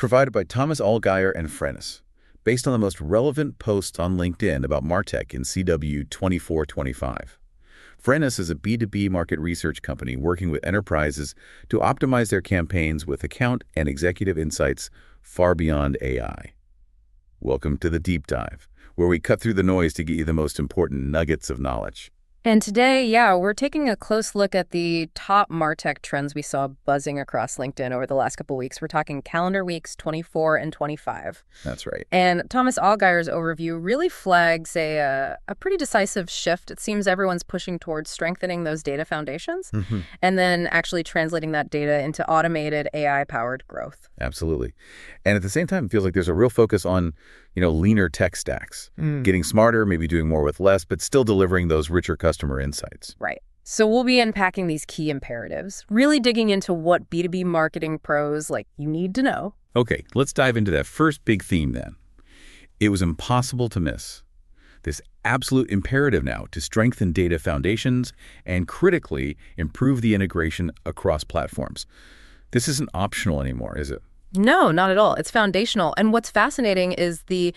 provided by Thomas Allgeier and Frennis, based on the most relevant posts on LinkedIn about MarTech in CW 2425. Frennis is a B2B market research company working with enterprises to optimize their campaigns with account and executive insights far beyond AI. Welcome to the Deep Dive, where we cut through the noise to get you the most important nuggets of knowledge. And today, we're taking a close look at the top MarTech trends we saw buzzing across LinkedIn over the last couple of weeks. We're talking calendar weeks 24 and 25. That's right. And Thomas Allgeier's overview really flags a pretty decisive shift. It seems everyone's pushing towards strengthening those data foundations and then actually translating that data into automated AI-powered growth. Absolutely. And at the same time, it feels like there's a real focus on, leaner tech stacks, getting smarter, maybe doing more with less, but still delivering those richer customer insights. Right. So we'll be unpacking these key imperatives, really digging into what B2B marketing pros like you need to know. Okay, let's dive into that first big theme then. It was impossible to miss. This absolute imperative now to strengthen data foundations and critically improve the integration across platforms. This isn't optional anymore, is it? No, not at all. It's foundational. And what's fascinating is the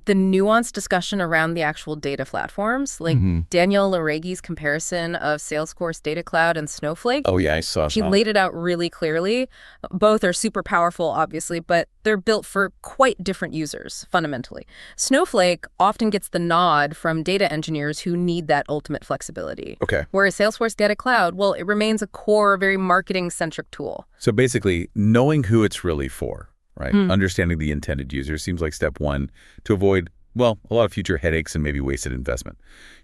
nuanced discussion around the actual data platforms, like Daniel Laregi's comparison of Salesforce Data Cloud and Snowflake. Oh, yeah, I saw He laid it out really clearly. Both are super powerful, obviously, but they're built for quite different users, fundamentally. Snowflake often gets the nod from data engineers who need that ultimate flexibility. Okay. Whereas Salesforce Data Cloud, well, it remains a core, very marketing-centric tool. So basically, knowing who it's really for. Right? Understanding the intended user seems like step one to avoid, a lot of future headaches and maybe wasted investment.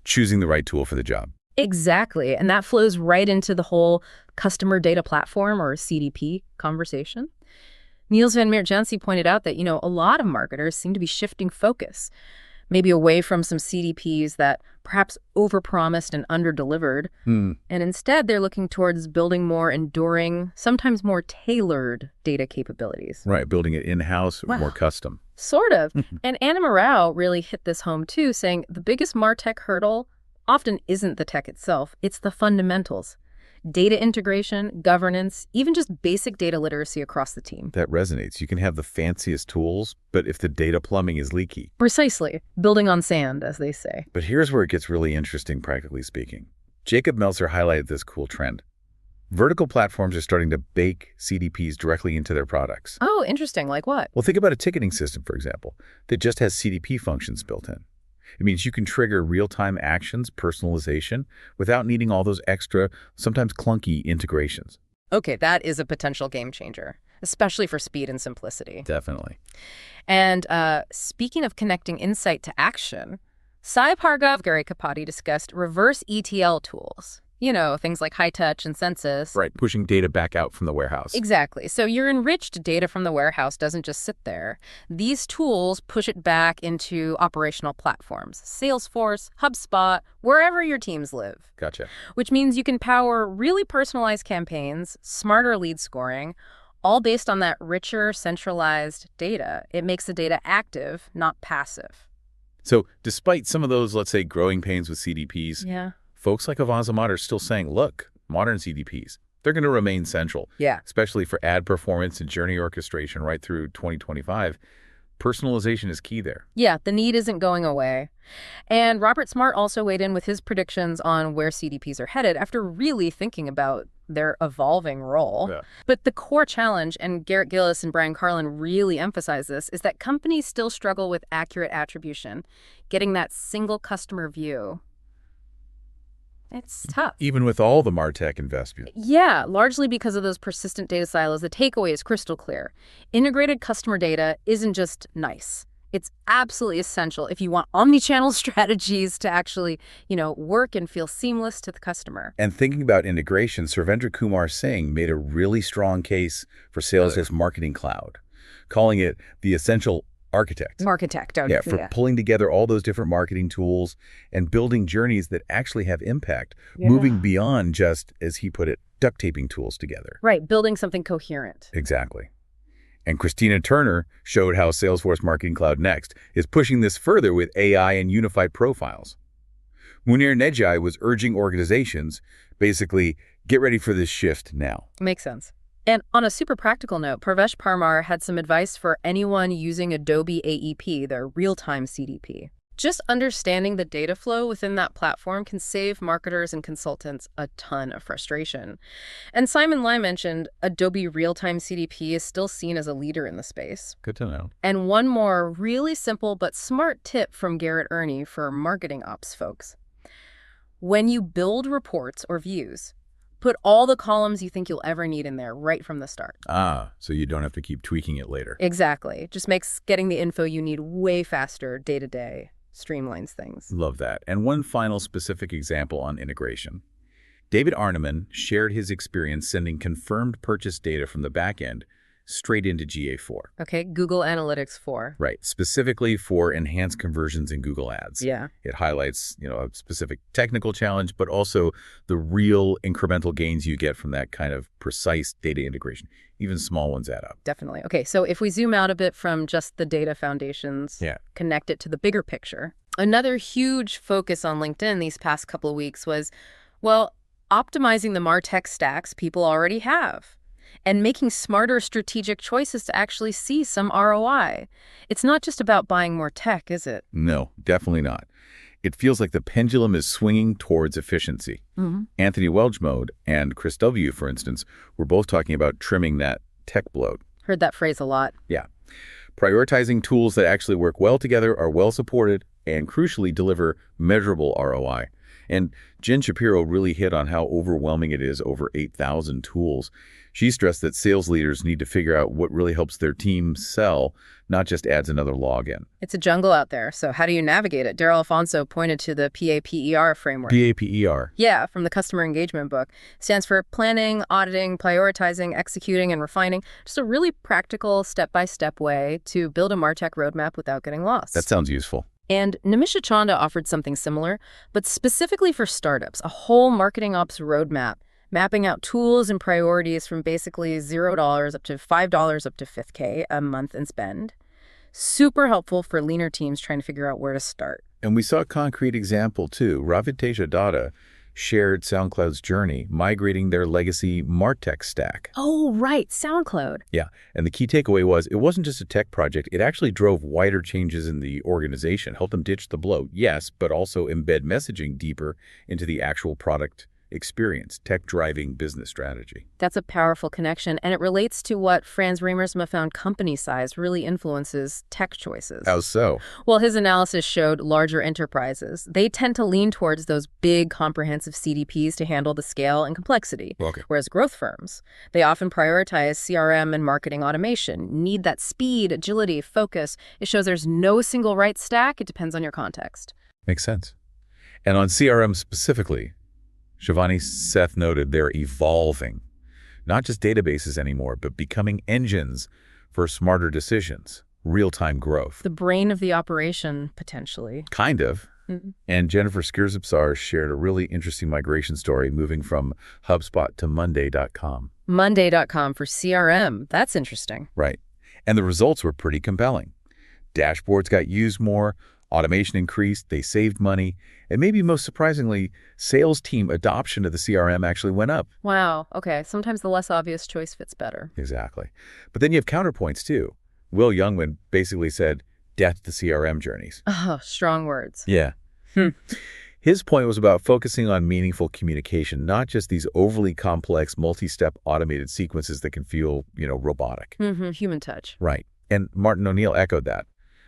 Choosing the right tool for the job. Exactly. And that flows right into the whole customer data platform or CDP conversation. Niels van Meert-Janssy pointed out that, a lot of marketers seem to be shifting focus, maybe away from some CDPs that perhaps overpromised and underdelivered. And instead, they're looking towards building more enduring, sometimes more tailored data capabilities. Right, building it in-house or more custom. Sort of. And Anna Morau really hit this home, too, saying the biggest MarTech hurdle often isn't the tech itself, it's the fundamentals. Data integration, governance, even just basic data literacy across the team. That resonates. You can have the fanciest tools, but if the data plumbing is leaky. Precisely. Building on sand, as they say. But here's where it gets really interesting, practically speaking. Jacob Meltzer highlighted this cool trend. Vertical platforms are starting to bake CDPs directly into their products. Oh, interesting. Like what? Well, think about a ticketing system, for example, that just has CDP functions built in. It means you can trigger real-time actions, personalization, without needing all those extra, sometimes clunky integrations. Okay, that is a potential game changer, especially for speed and simplicity. Definitely. And speaking of connecting insight to action, Sai Bhargav Gary Kapati discussed reverse ETL tools. Things like high touch and census. Right, pushing data back out from the warehouse. Exactly. So your enriched data from the warehouse doesn't just sit there. These tools push it back into operational platforms. Salesforce, HubSpot, wherever your teams live. Gotcha. Which means you can power really personalized campaigns, smarter lead scoring, all based on that richer, centralized data. It makes the data active, not passive. So despite some of those, let's say, growing pains with CDPs, folks like Avanza Mod are still saying, look, modern CDPs, they're going to remain central, especially for ad performance and journey orchestration right through 2025. Personalization is key there. Yeah, the need isn't going away. And Robert Smart also weighed in with his predictions on where CDPs are headed after really thinking about their evolving role. But the core challenge, and Garrett Gillis and Brian Carlin really emphasize this, is that companies still struggle with accurate attribution, getting that single customer view. It's tough. Even with all the MarTech investment. Yeah, largely because of those persistent data silos. The takeaway is crystal clear. Integrated customer data isn't just nice. It's absolutely essential if you want omni-channel strategies to actually, work and feel seamless to the customer. And thinking about integration, Sarvendra Kumar Singh made a really strong case for Salesforce Marketing Cloud, calling it the essential architect. For pulling together all those different marketing tools and building journeys that actually have impact, moving beyond just, as he put it, duct taping tools together. Right, building something coherent. Exactly. And Christina Turner showed how Salesforce Marketing Cloud Next is pushing this further with AI and unified profiles. Munir Nejai was urging organizations, basically, get ready for this shift now. Makes sense. And on a super practical note, Parvesh Parmar had some advice for anyone using Adobe AEP, their real-time CDP. Just understanding the data flow within that platform can save marketers and consultants a ton of frustration. And Simon Lai mentioned Adobe real-time CDP is still seen as a leader in the space. Good to know. And one more really simple but smart tip from Garrett Ernie for marketing ops folks. When you build reports or views, put all the columns you think you'll ever need in there right from the start. So you don't have to keep tweaking it later. Exactly. Just makes getting the info you need way faster day to day. Streamlines things. Love that. And one final specific example on integration. David Arneman shared his experience sending confirmed purchase data from the back end straight into GA4. Okay, Google Analytics 4. Right, specifically for enhanced conversions in Google Ads. Yeah. It highlights, a specific technical challenge, but also the real incremental gains you get from that kind of precise data integration. Even small ones add up. Definitely. Okay, so if we zoom out a bit from just the data foundations, connect it to the bigger picture. Another huge focus on LinkedIn these past couple of weeks was, optimizing the MarTech stacks people already have and making smarter strategic choices to actually see some ROI. It's not just about buying more tech, is it? No, definitely not. It feels like the pendulum is swinging towards efficiency. Anthony Welchmode and Chris W., for instance, were both talking about trimming that tech bloat. Heard that phrase a lot. Yeah. Prioritizing tools that actually work well together, are well supported, and crucially deliver measurable ROI. And Jen Shapiro really hit on how overwhelming it is, over 8,000 tools. She stressed that sales leaders need to figure out what really helps their team sell, not just adds another login. It's a jungle out there, so how do you navigate it? Daryl Alfonso pointed to the PAPER framework. PAPER? Yeah, from the Customer Engagement book. Stands for planning, auditing, prioritizing, executing, and refining. Just a really practical, step-by-step way to build a MarTech roadmap without getting lost. That sounds useful. And Nimisha Chanda offered something similar, but specifically for startups, a whole marketing ops roadmap, mapping out tools and priorities from basically $0 up to $5 up to $5K a month in spend. Super helpful for leaner teams trying to figure out where to start. And we saw a concrete example, too. Raviteja Datta shared SoundCloud's journey, migrating their legacy MarTech stack. Oh, right, SoundCloud. Yeah, and the key takeaway was it wasn't just a tech project. It actually drove wider changes in the organization, helped them ditch the bloat, yes, but also embed messaging deeper into the actual product experience, tech-driving business strategy. That's a powerful connection, and it relates to what Franz Riemersma found company size really influences tech choices. How so? Well, his analysis showed larger enterprises. They tend to lean towards those big, comprehensive CDPs to handle the scale and complexity, whereas growth firms, they often prioritize CRM and marketing automation, need that speed, agility, focus. It shows there's no single right stack. It depends on your context. Makes sense. And on CRM specifically, Shivani Seth noted they're evolving, not just databases anymore, but becoming engines for smarter decisions, real-time growth. The brain of the operation, potentially. Kind of. And Jennifer Skirzipsar shared a really interesting migration story moving from HubSpot to Monday.com. Monday.com for CRM. That's interesting. Right. And the results were pretty compelling. Dashboards got used more, automation increased, they saved money, and maybe most surprisingly, sales team adoption of the CRM actually went up. Wow. Okay. Sometimes the less obvious choice fits better. Exactly. But then you have counterpoints, too. Will Youngman basically said, death to CRM journeys. Oh, strong words. Yeah. His point was about focusing on meaningful communication, not just these overly complex, multi-step automated sequences that can feel, robotic. Human touch. Right. And Martin O'Neill echoed that.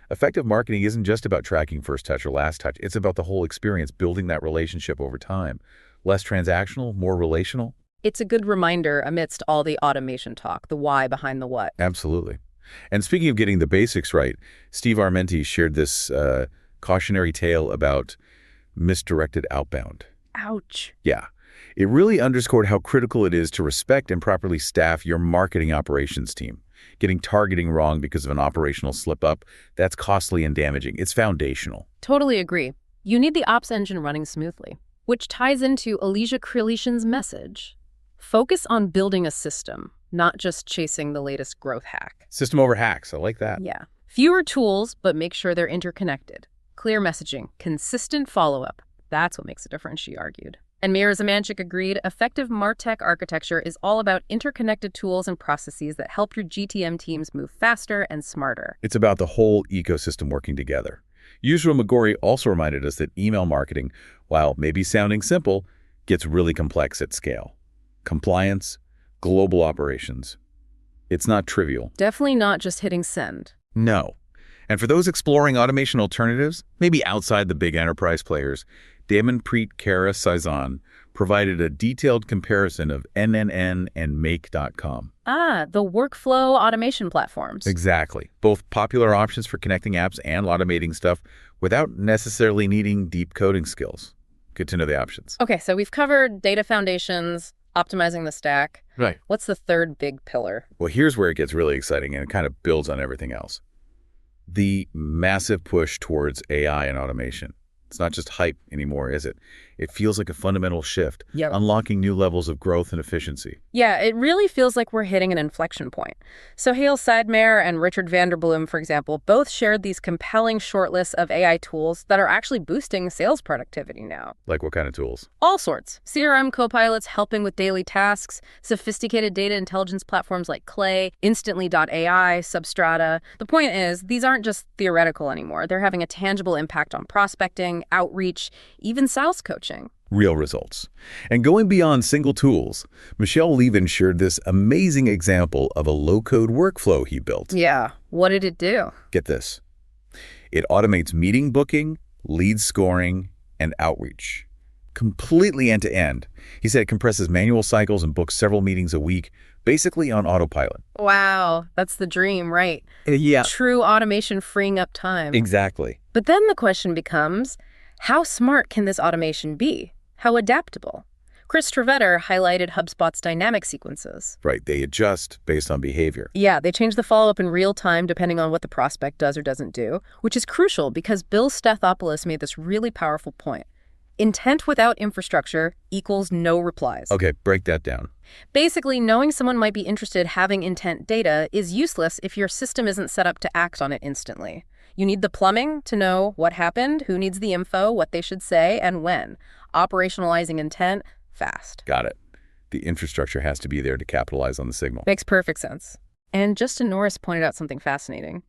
Effective marketing isn't just about tracking first touch or last touch. It's about the whole experience, building that relationship over time. Less transactional, more relational. It's a good reminder amidst all the automation talk, the why behind the what. Absolutely. And speaking of getting the basics right, Steve Armenti shared this cautionary tale about misdirected outbound. Ouch. Yeah. It really underscored how critical it is to respect and properly staff your marketing operations team. Getting targeting wrong because of an operational slip-up, that's costly and damaging. It's foundational. Totally agree. You need the ops engine running smoothly, which ties into Alicia Krilishin's message. Focus on building a system, not just chasing the latest growth hack. System over hacks. I like that. Yeah. Fewer tools, but make sure they're interconnected. Clear messaging, consistent follow-up. That's what makes a difference, she argued. And Mira Zamanchik agreed, effective MarTech architecture is all about interconnected tools and processes that help your GTM teams move faster and smarter. It's about the whole ecosystem working together. Yusra Magori also reminded us that email marketing, while maybe sounding simple, gets really complex at scale. Compliance, global operations. It's not trivial. Definitely not just hitting send. No. And for those exploring automation alternatives, maybe outside the big enterprise players, Damanpreet Kara Saizan provided a detailed comparison of NNN and Make.com. Ah, the workflow automation platforms. Exactly. Both popular options for connecting apps and automating stuff without necessarily needing deep coding skills. Good to know the options. Okay, so we've covered data foundations, optimizing the stack. Right. What's the third big pillar? Well, here's where it gets really exciting, and it kind of builds on everything else. The massive push towards AI and automation. It's not just hype anymore, is it? It feels like a fundamental shift, unlocking new levels of growth and efficiency. Yeah, it really feels like we're hitting an inflection point. So Hale Sidemeyer and Richard Vanderbloom, for example, both shared these compelling shortlists of AI tools that are actually boosting sales productivity now. Like what kind of tools? All sorts. CRM copilots helping with daily tasks, sophisticated data intelligence platforms like Clay, Instantly.ai, Substrata. The point is, these aren't just theoretical anymore. They're having a tangible impact on prospecting, outreach, even sales coaching. Real results. And going beyond single tools, Michelle Levin shared this amazing example of a low-code workflow he built. Yeah, what did it do? Get this. It automates meeting booking, lead scoring, and outreach. Completely end-to-end. He said it compresses manual cycles and books several meetings a week, basically on autopilot. Wow, that's the dream, right? Yeah. True automation freeing up time. Exactly. But then the question becomes, how smart can this automation be? How adaptable? Chris Trevetter highlighted HubSpot's dynamic sequences. Right, they adjust based on behavior. Yeah, they change the follow-up in real time depending on what the prospect does or doesn't do, which is crucial because Bill Stathopoulos made this really powerful point. Intent without infrastructure equals no replies. Okay, break that down. Basically, knowing someone might be interested having intent data is useless if your system isn't set up to act on it instantly. You need the plumbing to know what happened, who needs the info, what they should say, and when. Operationalizing intent, fast. Got it. The infrastructure has to be there to capitalize on the signal. Makes perfect sense. And Justin Norris pointed out something fascinating.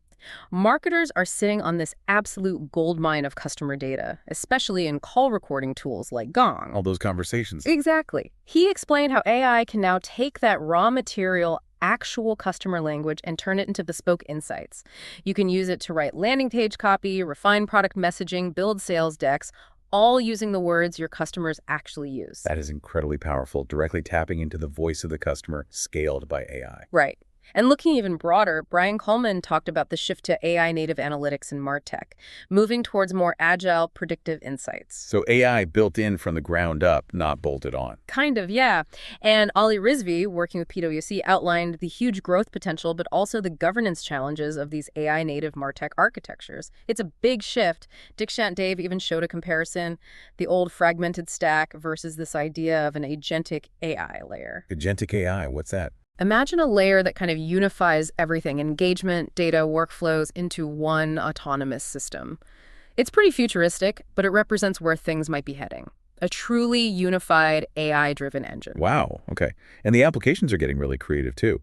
Marketers are sitting on this absolute goldmine of customer data, especially in call recording tools like Gong. All those conversations. Exactly. He explained how AI can now take that raw material, actual customer language, and turn it into bespoke insights. You can use it to write landing page copy, refine product messaging, build sales decks, all using the words your customers actually use. That is incredibly powerful, directly tapping into the voice of the customer, scaled by AI. Right. And looking even broader, Brian Coleman talked about the shift to AI-native analytics in MarTech, moving towards more agile, predictive insights. So AI built in from the ground up, not bolted on. Kind of, yeah. And Ali Rizvi, working with PwC, outlined the huge growth potential, but also the governance challenges of these AI-native MarTech architectures. It's a big shift. Dikshant Dave even showed a comparison, the old fragmented stack versus this idea of an agentic AI layer. Agentic AI, what's that? Imagine a layer that kind of unifies everything, engagement, data, workflows, into one autonomous system. It's pretty futuristic, but it represents where things might be heading. A truly unified AI-driven engine. Wow, okay. And the applications are getting really creative too.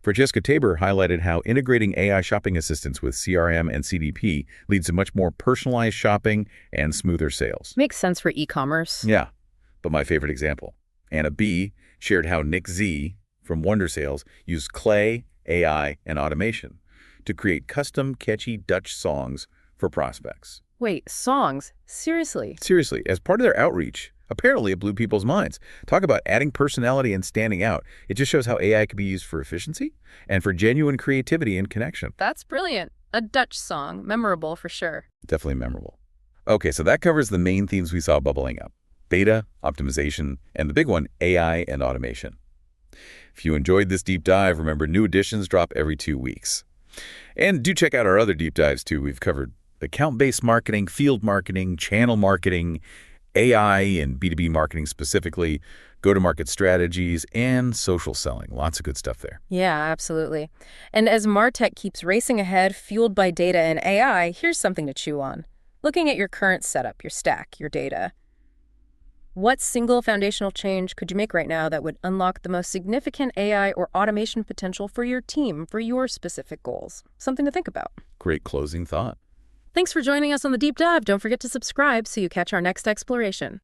Francesca Tabor highlighted how integrating AI shopping assistants with CRM and CDP leads to much more personalized shopping and smoother sales. Makes sense for e-commerce. Yeah, but my favorite example. Anna B. shared how Nick Z. from Wonder Sales used Clay, AI, and automation to create custom, catchy Dutch songs for prospects. Wait, songs? Seriously? Seriously, as part of their outreach, apparently it blew people's minds. Talk about adding personality and standing out. It just shows how AI can be used for efficiency and for genuine creativity and connection. That's brilliant. A Dutch song. Memorable for sure. Definitely memorable. Okay, so that covers the main themes we saw bubbling up. Beta, optimization, and the big one, AI and automation. If you enjoyed this deep dive, remember new editions drop every 2 weeks. And do check out our other deep dives too. We've covered account-based marketing, field marketing, channel marketing, AI and B2B marketing specifically, go-to-market strategies, and social selling. Lots of good stuff there. Yeah, absolutely. And as MarTech keeps racing ahead, fueled by data and AI, here's something to chew on. Looking at your current setup, your stack, your data. What single foundational change could you make right now that would unlock the most significant AI or automation potential for your team, for your specific goals? Something to think about. Great closing thought. Thanks for joining us on the Deep Dive. Don't forget to subscribe so you catch our next exploration.